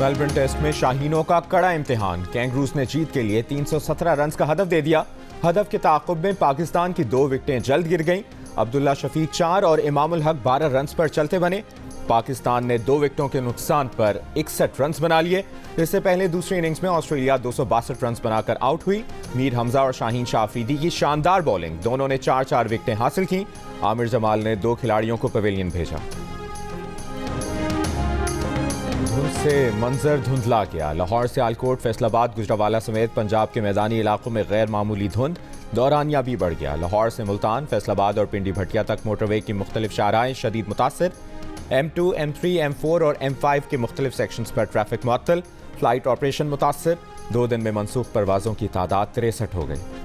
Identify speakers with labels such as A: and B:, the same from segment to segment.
A: Melbourne test में शाहीनों का कड़ा इम्तिहान। कैंगरूज ने जीत के लिए 317 रन का हदफ दे दिया। हदफ के ताक़ुब में पाकिस्तान की 2 विकेटें जल्द गिर गईं। अब्दुल्ला शफीक 4 और इमामुल हक 12 रन पर चलते बने। पाकिस्तान ने 2 विकेटों के नुकसान पर 61 रन बना लिए। इससे पहले दूसरी इनिंग्स में ऑस्ट्रेलिया 262 रन बनाकर आउट हुई। मीर हमजा और शाहीन शाह अफरीदी की शानदार बॉलिंग, दोनों ने 4-4 विकेटें हासिल की। आमिर जमाल ने 2 खिलाड़ियों को पवेलियन भेजा। धुंध से मंजर धुंधला गया। लाहौर से आलकोट, फैसलाबाद, गुजरावाला समेत पंजाब के मैदानी इलाकों में गैर मामूली धुंध, दौरानिया भी बढ़ गया। लाहौर से मुल्तान, फैसलाबाद और पिंडी भटिया तक मोटरवे की मुख्तलिफ शाहराएं शदीद मुतासिर। M2, M3, M4 और M5 के मुख्तलिफ सेक्शंस पर ट्रैफिक मुअत्तल। फ्लाइट ऑपरेशन मुतासिर। 2 दिन में मनसूख परवाजों की तादाद 63 हो गई।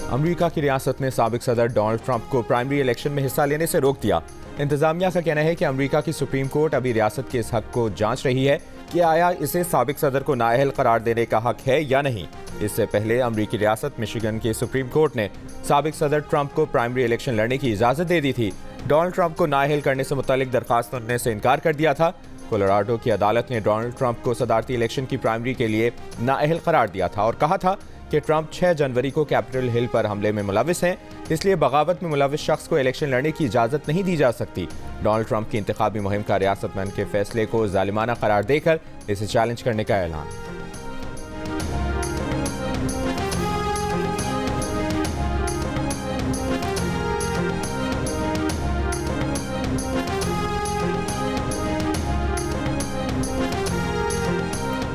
A: अमेरिका की रियासत ने साबिक सदर डोनाल्ड ट्रंप को प्राइमरी इलेक्शन में हिस्सा लेने से रोक दिया। इंतजामिया का कहना है कि अमेरिका की सुप्रीम कोर्ट अभी रियासत के इस हक को जांच रही है कि आया इसे साबिक सदर को नाअहल करार देने का हक है या नहीं। इससे पहले अमेरिकी रियासत मिशिगन की सुप्रीम कोर्ट ने साबिक सदर ट्रंप को प्राइमरी इलेक्शन लड़ने की इजाजत दे दी थी। डोनाल्ड ट्रंप को नाअहल करने से मुतालिक दरखास्त सुनने से इनकार कर दिया था। कोलोराडो की अदालत ने डोनाल्ड ट्रंप को सदारती इलेक्शन की प्राइमरी के लिए नाअहल करार दिया था और कहा था कि ट्रंप 6 जनवरी को कैपिटल हिल पर हमले में मुलविस हैं, इसलिए बगावत में मुलविस शख्स को इलेक्शन लड़ने की इजाजत नहीं दी जा सकती। डोनाल्ड ट्रंप की इंतखाबी मुहिम का रियासतमंद के फैसले को जालिमाना करार देकर इसे चैलेंज करने का ऐलान।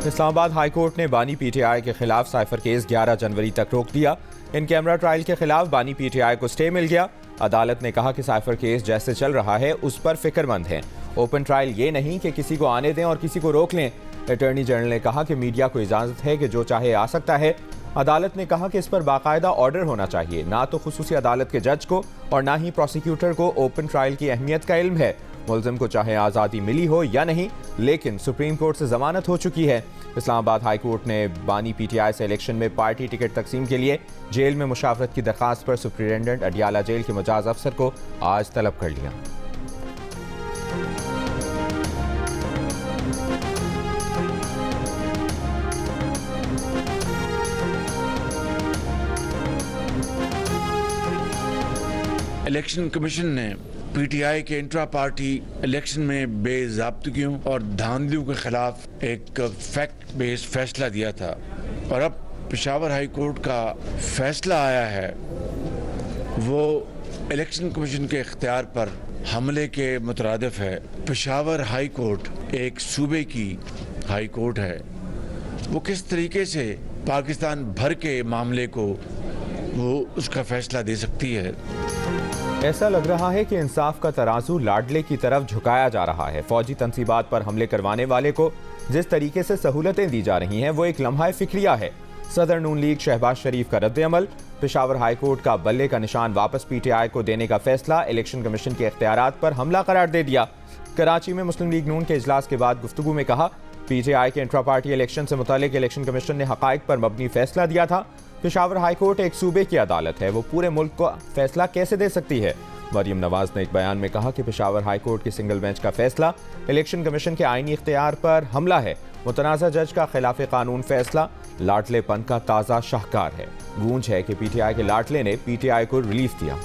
A: इस्लामाबाद हाई कोर्ट ने बानी पीटीआई के खिलाफ साइफर केस 11 जनवरी तक रोक दिया। इन कैमरा ट्रायल के खिलाफ बानी पीटीआई को स्टे मिल गया। अदालत ने कहा कि साइफर केस जैसे चल रहा है उस पर फिक्रमंद है। ओपन ट्रायल ये नहीं कि किसी को आने दें और किसी को रोक लें। अटॉर्नी जनरल ने कहा कि मीडिया को इजाजत है कि जो चाहे आ सकता है। अदालत ने कहा कि इस पर बाकायदा ऑर्डर होना चाहिए। ना तो खुसूसी अदालत के जज को और ना ही प्रोसिक्यूटर को ओपन ट्रायल की अहमियत का इल्म है। मुल्जिम को चाहे आज़ादी मिली हो या नहीं, लेकिन सुप्रीम कोर्ट से जमानत हो चुकी है। इस्लामाबाद हाई कोर्ट ने बानी पीटीआई से इलेक्शन में पार्टी टिकट तकसीम के लिए जेल में मुशावरत की दरखास्त पर सुप्रिटेंडेंट अडियाला जेल के मुजाज अफसर को आज तलब कर लिया।
B: इलेक्शन कमीशन ने पीटीआई के इंट्रा पार्टी इलेक्शन में बेज़ाब्तगियों और धांधलियों के खिलाफ एक फैक्ट बेस्ड फैसला दिया था और अब पेशावर हाई कोर्ट का फैसला आया है वो इलेक्शन कमीशन के इख्तियार पर हमले के मुतरादिफ है। पेशावर हाई कोर्ट एक सूबे की हाई कोर्ट है, वो किस तरीके से पाकिस्तान भर के मामले को वो उसका फैसला दे सकती है।
A: ऐसा लग रहा है कि इंसाफ का तराजू लाडले की तरफ झुकाया जा रहा है। फौजी तंसीबात पर हमले करवाने वाले को जिस तरीके से सहूलतें दी जा रही हैं वो एक लम्हा फिक्रिया है। सदर नून लीग शहबाज शरीफ का रद्द-ए-अमल, पेशावर हाई कोर्ट का बल्ले का निशान वापस पीटीआई को देने का फैसला, इलेक्शन कमीशन के इख्तियारात पर हमला करार दे दिया। कराची में मुस्लिम लीग नून के इजलास के बाद गुफ्तगू में कहा, पीटीआई के इंट्रा पार्टी इलेक्शन से मुतालिक इलेक्शन कमीशन ने हकाइक पर मबनी फैसला दिया था। पेशावर हाई कोर्ट एक सूबे की अदालत है, वो पूरे मुल्क को फैसला कैसे दे सकती है। मरियम नवाज ने एक बयान में कहा कि पेशावर हाई कोर्ट की सिंगल बेंच का फैसला इलेक्शन कमीशन के आईनी इख्तियार पर हमला है। मुतनाज़ा जज का खिलाफ कानून फैसला लाडलेपन का ताज़ा शाहकार है। गूंज है कि पीटीआई के लाडले ने पीटीआई को रिलीफ दिया।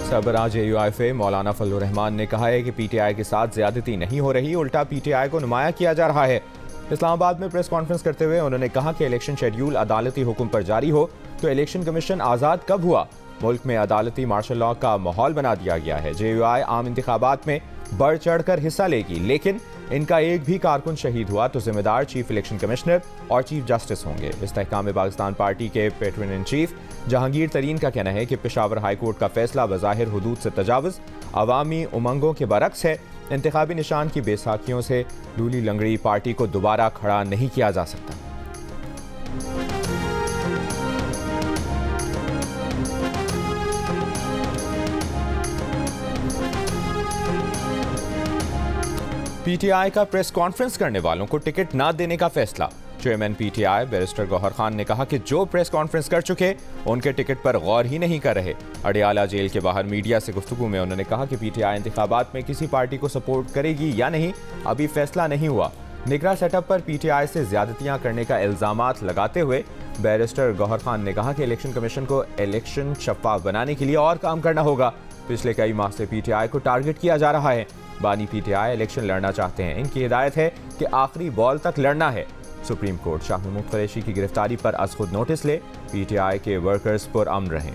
A: सरबराह JUIF मौलाना फजलुर रहमान ने कहा है कि पीटीआई के साथ ज्यादती नहीं हो रही, उल्टा पीटीआई को नुमाया किया जा रहा है। इस्लामाबाद में प्रेस कॉन्फ्रेंस करते हुए उन्होंने कहा कि इलेक्शन शेड्यूल अदालती हुक्म पर जारी हो तो इलेक्शन कमीशन आज़ाद कब हुआ। मुल्क में अदालती मार्शल लॉ का माहौल बना दिया गया है। JUI आम इंतखाबात में बढ़ चढ़ कर हिस्सा लेगी, लेकिन इनका एक भी कारकुन शहीद हुआ तो जिम्मेदार चीफ इलेक्शन कमिश्नर और चीफ जस्टिस होंगे। इस्तेहकाम पाकिस्तान पार्टी के पेट्रन इन चीफ जहांगीर तरीन का कहना है कि पेशावर हाई कोर्ट का फैसला बज़ाहिर हुदूद से तजावुज़ अवामी उमंगों के बरक्स है। इंतखाबी निशान की बेसाखियों से लूली लंगड़ी पार्टी को दोबारा खड़ा नहीं किया जा सकता। पीटीआई का प्रेस कॉन्फ्रेंस करने वालों को टिकट ना देने का फैसला। Chairman PTI barrister Gohar Khan ने कहा कि जो प्रेस कॉन्फ्रेंस कर चुके उनके टिकट पर गौर ही नहीं कर रहे। अडियाला जेल के बाहर मीडिया से गुफ्तगू में उन्होंने कहा कि पीटीआई इंतखाबात में किसी पार्टी को सपोर्ट करेगी या नहीं अभी फैसला नहीं हुआ। निगरान सेटअप पर पीटीआई से ज्यादतियां करने का इल्जामात लगाते हुए बैरिस्टर गौहर खान ने कहा कि इलेक्शन कमीशन को इलेक्शन शफाफ बनाने के लिए और काम करना होगा। पिछले कई माह से पीटीआई को टारगेट किया जा रहा है। बानी पीटीआई इलेक्शन लड़ना चाहते हैं। इनकी हिदायत है कि आखिरी बॉल तक लड़ना है। सुप्रीम कोर्ट शाह महमूद कुरैशी की गिरफ्तारी पर अज खुद नोटिस ले, पीटीआई के वर्कर्स पुरअमन रहें।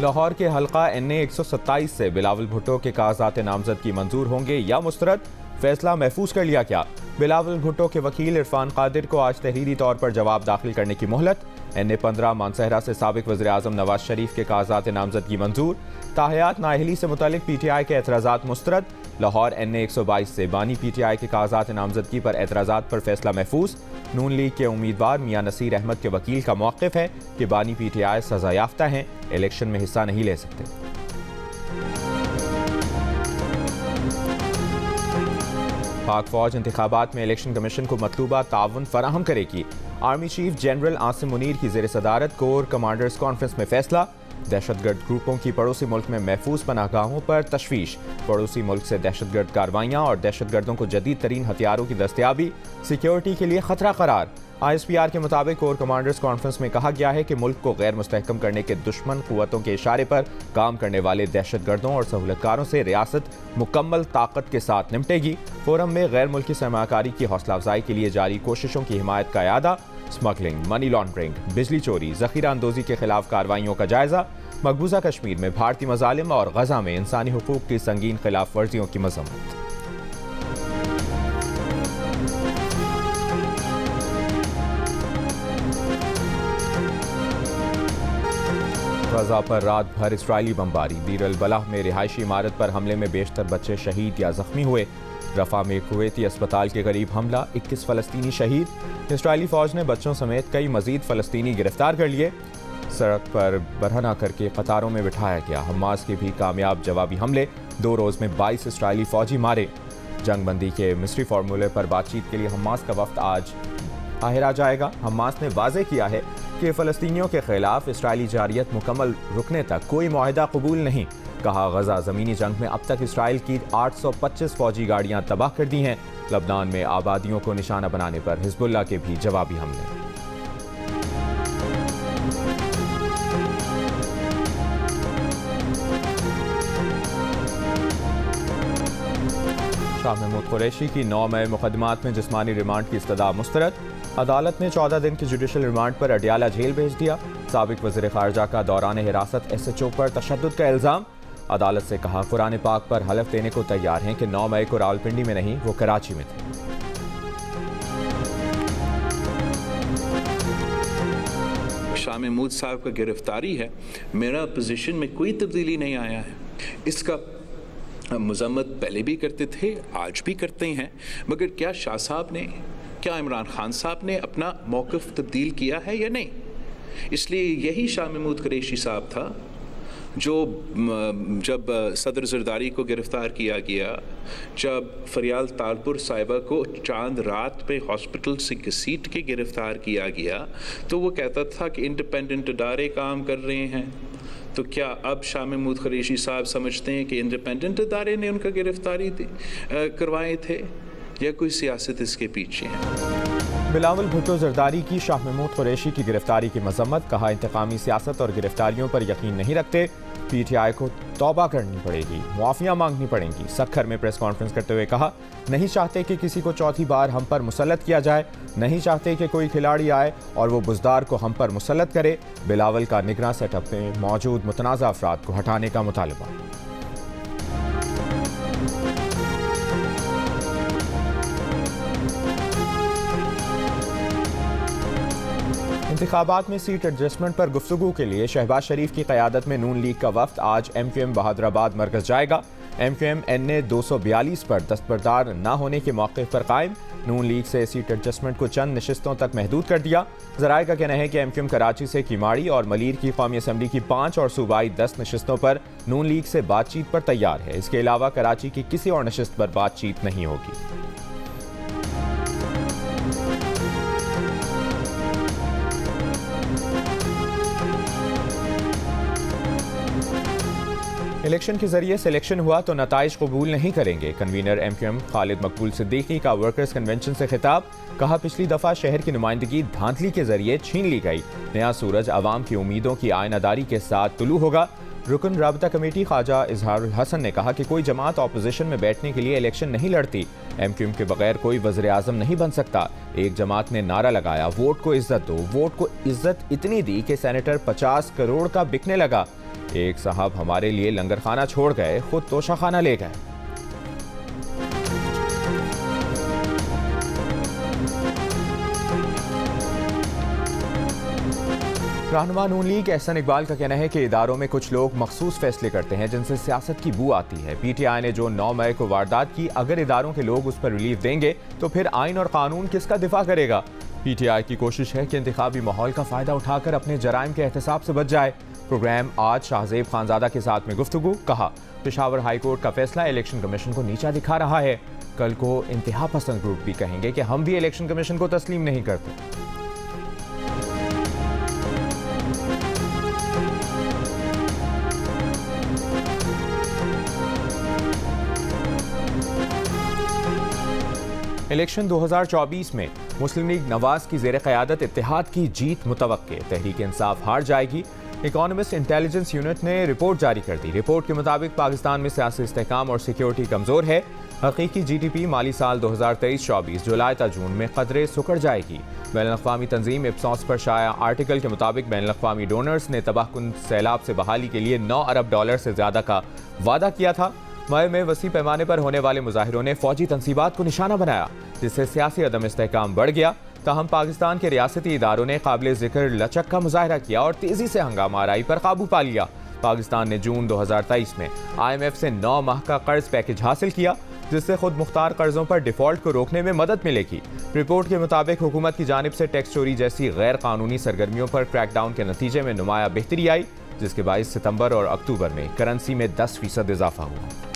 A: लाहौर के हल्का NA 127 से बिलावल भुट्टो के कागजात नामजदगी मंजूर होंगे या मुस्तरद, फैसला महफूज कर लिया क्या? बिलावल भुट्टो के वकील इरफान कादिर को आज तहरीरी तौर पर जवाब दाखिल करने की मोहलत। NA 15 मानसहरा से साबिक वज़ीर आज़म नवाज शरीफ के कागजात नामजदगी मंजूर। ताहयात नाअहली से मुतालिक पीटीआई के एतराज़ात मुस्तरद। लाहौर NA 122 से बानी पीटीआई के कागजात नामजदगी पर एतराज़ात पर फैसला महफूज। नून लीग के उम्मीदवार मियां नसीर अहमद के वकील का मौक़िफ़ है कि बानी पीटीआई सज़ा याफ्ता हैं, इलेक्शन में हिस्सा नहीं ले सकते। पाक फौज इंतखाबात में इलेक्शन कमीशन को मतलूबा ताउन फराहम करेगी। Army chief general Asim Munir की ज़ेर सदारत कोर कमांडर्स कॉन्फ्रेंस में फैसला। दहशतगर्द ग्रुपों की पड़ोसी मुल्क में महफूज पनाहगाहों पर तशवीश। पड़ोसी मुल्क से दहशतगर्द कार्रवाइयाँ और दहशतगर्दों को जदीद तरीन हथियारों की दस्तयाबी सिक्योरिटी के लिए खतरा करार। ISPR के मुताबिक कोर कमांडर्स कॉन्फ्रेंस में कहा गया है कि मुल्क को गैर मुस्तहकम करने के दुश्मन कुव्वतों के इशारे पर काम करने वाले दहशतगर्दों और सहूलतकारों से रियासत मुकम्मल ताकत के साथ निपटेगी। फोरम में गैर मुल्की सरमाकारी की हौसला अफजाई के लिए जारी कोशिशों की हिमायत का यादा। स्मगलिंग, मनी लॉन्ड्रिंग, बिजली चोरी, जखीरा अंदोजी के खिलाफ कार्रवाइयों का जायजा। मकबूजा कश्मीर में भारतीय मजालिम और गजा में इंसानी हुकूक की संगीन खिलाफ वर्जियों की मजम्मत। गजा पर रात भर इसराइली बमबारी। बीर अल बलाह में रिहायशी इमारत पर हमले में बेशतर बच्चे शहीद या जख्मी हुए। रफा में कुवैती अस्पताल के करीब हमला, 21 फ़लस्तीनी शहीद। इसराइली फ़ौज ने बच्चों समेत कई मजीद फ़लस्तीनी गिरफ्तार कर लिए। सड़क पर बरहना करके कतारों में बिठाया गया। हमास के भी कामयाब जवाबी हमले, 2 रोज़ में 22 इसराइली फ़ौजी मारे। जंगबंदी के मिस्री फार्मूले पर बातचीत के लिए हमास का वफ्द आज काहिरा जाएगा। हमास ने वाज़ेह किया है कि फ़लस्तीनियों के खिलाफ इसराइली जारियत मुकम्मल रुकने तक कोई मुआहिदा कबूल नहीं। कहा, गजा ज़मीनी जंग में अब तक इसराइल की 825 फ़ौजी गाड़ियाँ तबाह कर दी हैं। लबनान में आबादियों को निशाना बनाने पर हिज़्बुल्लाह के भी जवाबी हमले। शाह महमूद कुरैशी की 9 मई मुकदमात में जिस्मानी रिमांड की इस्तदा मुस्तरद। अदालत ने 14 दिन की जुडिशल रिमांड पर अडियाला जेल भेज दिया। साबिक वज़ीर ख़ारजा का दौरान हिरासत SHO पर तशद्दुद का इल्ज़ाम। अदालत से कहा, कुरान पाक पर हलफ देने को तैयार हैं कि 9 मई को रावलपिंडी में नहीं, वो कराची में थे।
C: शाह महमूद साहब का गिरफ्तारी है, मेरा पोजीशन में कोई तब्दीली नहीं आया है। इसका मजम्मत पहले भी करते थे, आज भी करते हैं, मगर क्या शाह साहब ने, क्या इमरान खान साहब ने अपना मौक़िफ़ तब्दील किया है या नहीं? इसलिए यही शाह महमूद कुरैशी साहब था जो जब सदर ज़रदारी को गिरफ़्तार किया गया, जब फरियाल तालपुर साहिबा को चांद रात पे हॉस्पिटल से घसीट के गिरफ़्तार किया गया, तो वो कहता था कि इंडिपेंडेंट इदारे काम कर रहे हैं। तो क्या अब शाह महमूद कुरैशी साहब समझते हैं कि इंडिपेंडेंट इदारे ने उनका गिरफ़्तारी करवाए थे या कोई सियासत इसके पीछे है?
A: बिलावल भुट्टो जरदारी की शाह महमूद कुरैशी की गिरफ्तारी की मजम्मत। कहा, इंतकामी सियासत और गिरफ्तारियों पर यकीन नहीं रखते। पीटीआई को तौबा करनी पड़ेगी, मुआफ़ियाँ मांगनी पड़ेंगी। सक्खर में प्रेस कॉन्फ्रेंस करते हुए कहा, नहीं चाहते कि किसी को चौथी बार हम पर मुसल्लत किया जाए। नहीं चाहते कि कोई खिलाड़ी आए और वो बुज़दार को हम पर मुसल्लत करे। बिलावल का निगरान सेटअप में मौजूद मुतनाज़ा अफराद को हटाने का मुतालबा। इंतखाबात में सीट एडजस्टमेंट पर गुफ्तगू के लिए शहबाज शरीफ की क़यादत में नून लीग का वफ्द आज MQM बहादुराबाद मरकज़ जाएगा। MQM-N ने 242 पर दस्तबरदार न होने के मौके पर कायम। नून लीग से सीट एडजस्टमेंट को चंद नशिस्तों तक महदूद कर दिया। ज़राए का कहना है कि MQM कराची से किमाड़ी और मलीर की कौमी असम्बली की 5 और सूबाई 10 नशिस्तों पर नून लीग से बातचीत पर तैयार है। इसके अलावा कराची की किसी और नशिस्त पर बातचीत नहीं होगी। इलेक्शन के जरिए सिलेक्शन हुआ तो नताइज कबूल नहीं करेंगे। कन्वीनर MQM खालिद मकबूल सिद्दीकी का वर्कर्स कन्वेंशन से खिताब। कहा, पिछली दफा शहर की नुमाइंदगी धांधली के जरिए छीन ली गई। नया सूरज आवाम की उम्मीदों की आयनादारी के साथ तुलू होगा। रुकन राबता कमेटी ख्वाजा इजहारुल हसन ने कहा कि कोई जमात ऑपोजिशन में बैठने के लिए इलेक्शन नहीं लड़ती। MQM के बगैर कोई वज़ीर आज़म नहीं बन सकता। एक जमात ने नारा लगाया, वोट को इज्जत दो। वोट को इज्जत इतनी दी कि सेनेटर 50 करोड़ का बिकने लगा। एक साहब हमारे लिए लंगर खाना छोड़ गए, खुद तोशा खाना ले गए। रहनुमा नून लीग एहसन इकबाल का कहना है कि इदारों में कुछ लोग मखसूस फैसले करते हैं जिनसे सियासत की बू आती है। PTI ने जो 9 मई को वारदात की, अगर इदारों के लोग उस पर रिलीफ देंगे तो फिर आइन और कानून किसका दिफा करेगा। PTI की कोशिश है कि इंतखाबी माहौल का फायदा उठाकर अपने जराइम के एहतसाब से बच जाए। प्रोग्राम आज शाहजेब खानजादा के साथ में गुफ्तगू। कहा, पेशावर हाई कोर्ट का फैसला इलेक्शन कमीशन को नीचा दिखा रहा है। कल को इंतहा पसंद ग्रुप भी कहेंगे कि हम भी इलेक्शन कमीशन को तस्लीम नहीं करते। इलेक्शन 2024 में मुस्लिम लीग नवाज की ज़ेर क़यादत इत्तेहाद की जीत मुतवक्के। तहरीक इंसाफ हार जाएगी। इकोनॉमिस्ट इंटेलिजेंस यूनिट ने रिपोर्ट जारी कर दी। रिपोर्ट के मुताबिक पाकिस्तान में सियासी इस्तेहकाम और सिक्योरिटी कमज़ोर है। हकीकी GDP माली साल 2023-24 जुलाई ta जून में कदरे सुकड़ जाएगी। बैनुल-अक़वामी तंजीम इप्सॉस पर शाया आर्टिकल के मुताबिक बैनुल-अक़वामी डोनर्स ने तबाहकुन सैलाब से बहाली के लिए $9 अरब से ज़्यादा का वादा किया था। मई में वसी पैमाने पर होने वाले मुजाहिरों ने फौजी तंसीबात को निशाना बनाया, जिससे सियासी अदम इस्तेहकाम बढ़ गया। ताहम पाकिस्तान के रियासती इदारों ने काबिल ज़िक्र लचक का मुजाहरा किया और तेज़ी से हंगामा आराई पर काबू पा लिया। पाकिस्तान ने जून 2023 में IMF से 9 माह का कर्ज पैकेज हासिल किया, जिससे खुद मुख्तार कर्जों पर डिफॉल्ट को रोकने में मदद मिलेगी। रिपोर्ट के मुताबिक हुकूमत की जानिब से टैक्स चोरी जैसी गैर कानूनी सरगर्मियों पर क्रैकडाउन के नतीजे में नुमाया बेहतरी आई, जिसके बायस सितंबर और अक्टूबर में करेंसी में 10% इजाफा हुआ।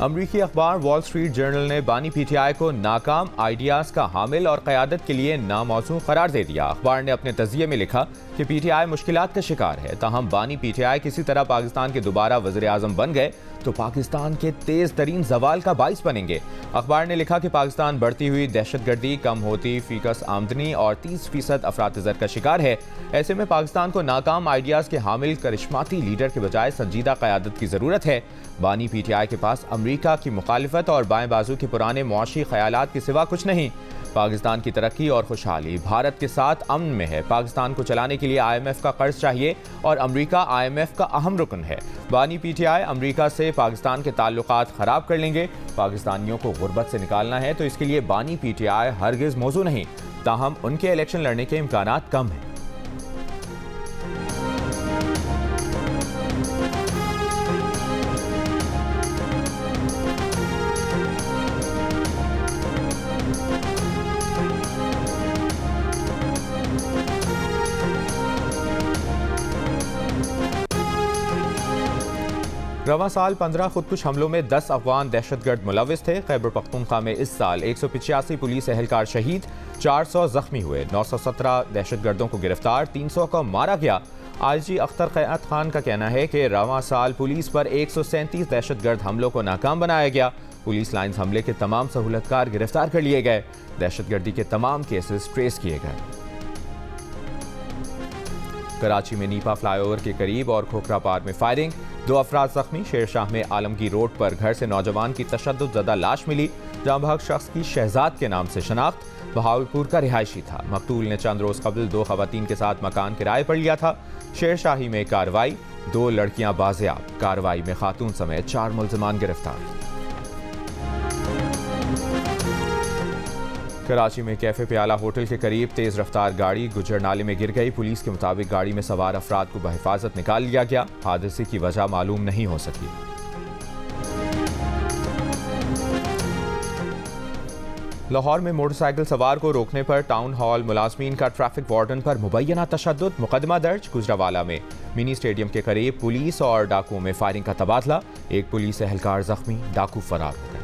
A: अमरीकी अखबार वॉल स्ट्रीट जर्नल ने बानी PTI को नाकाम आइडियाज़ का हामिल और क़यादत के लिए नामौजू करार दे दिया। अखबार ने अपने तज़किये में लिखा कि PTI मुश्किलात का शिकार है। ताहम बानी PTI किसी तरह पाकिस्तान के दोबारा वज़ीर आज़म बन गए तो पाकिस्तान के तेज़ तरीन जवाल का बाइस बनेंगे। अखबार ने लिखा कि पाकिस्तान बढ़ती हुई दहशतगर्दी, कम होती फीकस आमदनी और 30% अफरात-ज़र का शिकार है। ऐसे में पाकिस्तान को नाकाम आइडियाज़ के हामिल करिश्माती लीडर के बजाय संजीदा क़यादत की ज़रूरत है। बानी PTI के पास अमरीका की मुखालिफत और बाएं बाजू के पुराने मुआशी ख्यालात के सिवा कुछ नहीं। पाकिस्तान की तरक्की और खुशहाली भारत के साथ अमन में है। पाकिस्तान को चलाने के लिए IMF का कर्ज चाहिए और अमरीका IMF का अहम रुकन है। बानी PTI अमरीका से पाकिस्तान के ताल्लुकात ख़राब कर लेंगे। पाकिस्तानियों को गुर्बत से निकालना है तो इसके लिए बानी PTI हरगिज़ मौजू नहीं। ताहम उनके इलेक्शन लड़ने के इम्कानात कम हैं। रवां साल 15 खुदकुश हमलों में 10 अफगान दहशतगर्द मुलविस थे। खैबर पख्तूनख्वा में इस साल 185 पुलिस एहलकार शहीद, 400 जख्मी हुए, 917 दहशतगर्दों को गिरफ्तार, 300 को मारा गया। IG अख्तर क़यात खान का कहना है कि रवां साल पुलिस पर 137 दहशतगर्द हमलों को नाकाम बनाया गया। पुलिस लाइन्स हमले के तमाम सहूलतकार गिरफ्तार कर लिए गए। दहशतगर्दी के तमाम केसेस ट्रेस किए गए। कराची में नीपा फ्लाईओवर के करीब और खोखरा पार में फायरिंग, 2 अफराद जख्मी। शेरशाह में आलमगीर रोड पर घर से नौजवान की तशद्दुद ज़दा लाश मिली। जाँ बहक शख्स की शहजाद के नाम से शनाख्त। बहावलपुर का रिहायशी था। मकतूल ने चंद रोज कबल 2 खवातीन के साथ मकान किराए पर लिया था। शेरशाही में कार्रवाई, 2 लड़कियां बाजियाब। कार्रवाई में खातून समेत 4 मुल्जिमान गिरफ्तार। कराची में कैफे प्याला होटल के करीब तेज रफ्तार गाड़ी गुजर नाले में गिर गई। पुलिस के मुताबिक गाड़ी में सवार अफराद को बहिफाजत निकाल लिया गया। हादसे की वजह मालूम नहीं हो सकी। लाहौर में मोटरसाइकिल सवार को रोकने पर टाउन हॉल मुलाजमीन का ट्रैफिक वार्डन पर मुबैना तशद्दुद, मुकदमा दर्ज। गुजरावाला में मिनी स्टेडियम के करीब पुलिस और डाकुओं में फायरिंग का तबादला। एक पुलिस एहलकार जख्मी, डाकू फरार हो गए।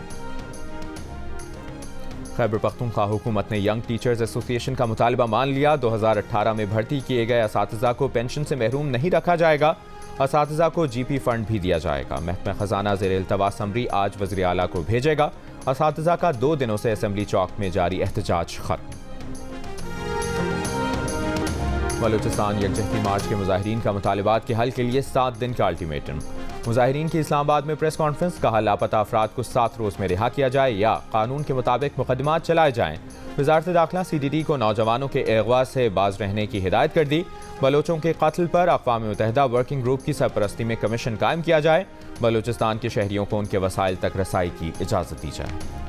A: खैबर पख्तूनख्वा हुकूमत ने यंग टीचर्स एसोसिएशन का मुतालबा मान लिया। 2018 में भर्ती किए गए असातिज़ा को पेंशन से महरूम नहीं रखा जाएगा। असातिज़ा को जीपी फंड भी दिया जाएगा। महकमा खजाना ज़ेर इल्तवा समरी आज वज़ीर आला को भेजेगा। असातिज़ा का 2 दिनों से असेंबली चौक में जारी एहतजाज खत्म। बलूचिस्तान यकजहती मार्च के मुजाहिरीन का मुतालिबात के हल के लिए 7 दिन का अल्टीमेटम। मुजाहिरीन की इस्लामाबाद में प्रेस कॉन्फ्रेंस, कहा लापता अफराद को 7 रोज में रिहा किया जाए या कानून के मुताबिक मुकदमात चलाए जाएं। वजारत दाखिला CDT को नौजवानों के अगवा से बाज रहने की हिदायत कर दी। बलोचों के कत्ल पर अक़वाम मुत्तहिदा वर्किंग ग्रुप की सरपरस्ती में कमीशन कायम किया जाए। बलूचिस्तान के शहरियों को उनके वसाइल तक रसाई की इजाज़त दी जाए।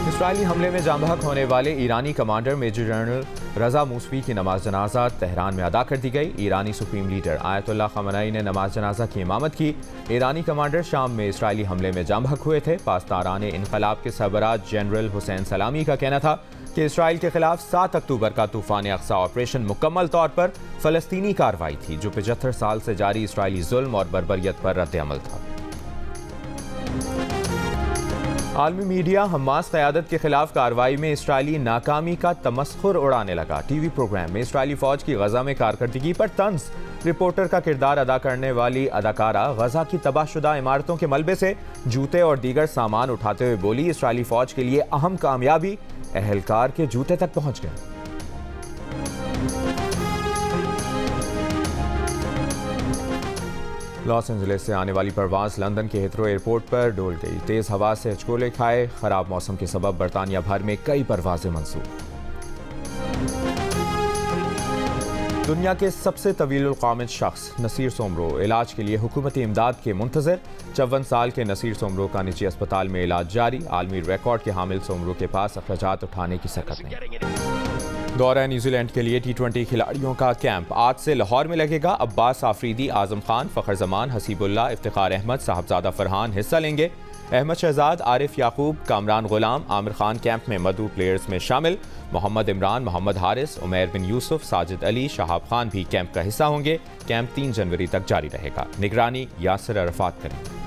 A: इसराइली हमले में जाँ बहक होने वाले ईरानी कमांडर मेजर जनरल रजा मूसवी की नमाज जनाजा तेहरान में अदा कर दी गई। ईरानी सुप्रीम लीडर आयतुल्लाह खमेनी ने नमाज जनाजा की इमामत की। ईरानी कमांडर शाम में इसराइली हमले में जाँ बहक हुए थे। पासदारान इनकलाब के सरबराह जनरल हुसैन सलामी का कहना था कि इसराइल के खिलाफ 7 अक्टूबर का तूफान अक्सा ऑपरेशन मुकम्मल तौर पर फ़लस्तीनी कार्रवाई थी, जो 75 साल से जारी इसराइली जुल्म और बर्बरियत पर रद्द-ए-अमल था। आलमी मीडिया हमास क़यादत के खिलाफ कार्रवाई में इसराइली नाकामी का तमस्खुर उड़ाने लगा। टीवी प्रोग्राम में इसराइली फौज की गजा में कारकर्दगी पर तंज। रिपोर्टर का किरदार अदा करने वाली अदाकारा गजा की तबाहशुदा इमारतों के मलबे से जूते और दीगर सामान उठाते हुए बोली, इसराइली फौज के लिए अहम कामयाबी, एहलकार के जूते तक पहुंच गए। लॉस एंजलिस से आने वाली परवाज लंदन के हिथरो एयरपोर्ट पर डोल गई। तेज हवा से हिचकोले खाए। खराब मौसम के सबब बरतानिया भर में कई परवाजें मंसूख। दुनिया के सबसे तवील क़ामत शख्स नसीर सोमरो इलाज के लिए हुकूमती इमदाद के मुंतज़िर। 54 साल के नसीर सोमरो का निजी अस्पताल में इलाज जारी। आलमी रिकॉर्ड के हामिल सोमरो के पास अखराजात उठाने की सकत नहीं। दौरा न्यूजीलैंड के लिए T20 खिलाड़ियों का कैंप आज से लाहौर में लगेगा। अब्बास आफरीदी, आजम खान, फ़खर जमान, हसीबुल्ला, इफ्तिखार अहमद, साहबजादा फरहान हिस्सा लेंगे। अहमद शहजाद, आरिफ याकूब, कामरान गुलाम, आमिर खान कैंप में मधु प्लेयर्स में शामिल। मोहम्मद इमरान, मोहम्मद हारिस, उमैर बिन यूसुफ, साजिद अली, शहाब खान भी कैंप का हिस्सा होंगे। कैंप 3 जनवरी तक जारी रहेगा। निगरानी यासिर अरफात करेंगे।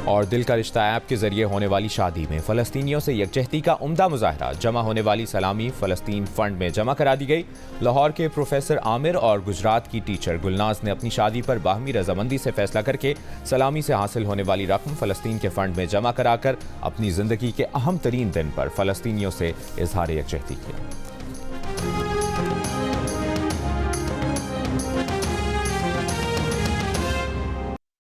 A: और दिल का रिश्ता ऐप के जरिए होने वाली शादी में फ़लस्तीनियों से यकजहती का उम्दा मुजाहरा। जमा होने वाली सलामी फ़लस्तीन फंड में जमा करा दी गई। लाहौर के प्रोफेसर आमिर और गुजरात की टीचर गुलनाज ने अपनी शादी पर बाहमी रजामंदी से फैसला करके सलामी से हासिल होने वाली रकम फ़लस्तीन के फंड में जमा कराकर अपनी ज़िंदगी के अहम तरीन दिन पर फ़लस्तीनियों से इजहार यकजहती किया।